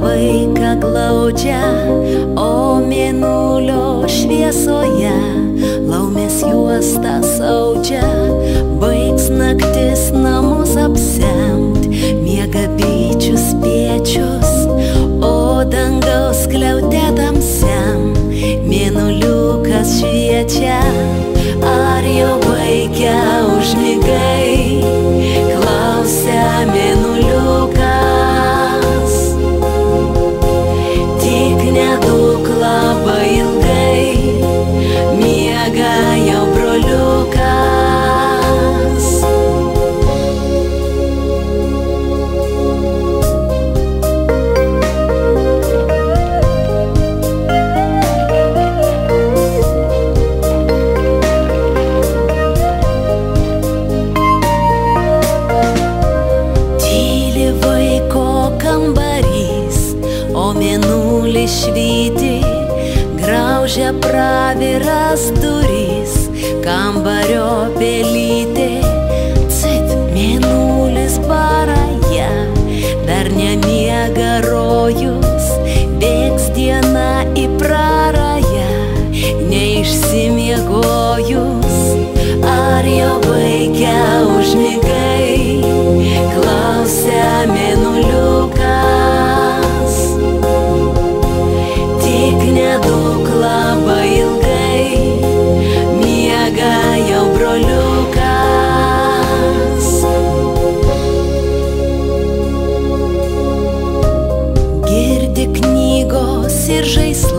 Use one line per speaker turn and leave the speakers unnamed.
vaiką glaudžia, o mėnulio šviesoje laumės juostas audžia. Baigs naktis namus apsemt, miega bičių spiečius, o dangaus skliaute tamsiam mėnuliukas šviečia. Ar jau vaikę užmigai, klausia mėnuliukas. Tik nedaug labai ilgai miega jau broliukas. Mėnulis švyti, graužia praviras durys, kambario pelytė. Cit, mėnulis paraja, dar nemiega rojus, bėgs diena į prarają, neišsimiegojus. Ar jau vaikę užmigai, klausia mėnuliukas. Tik nedaug labai ilgai miega jau broliukas. Girdi knygos ir žaislai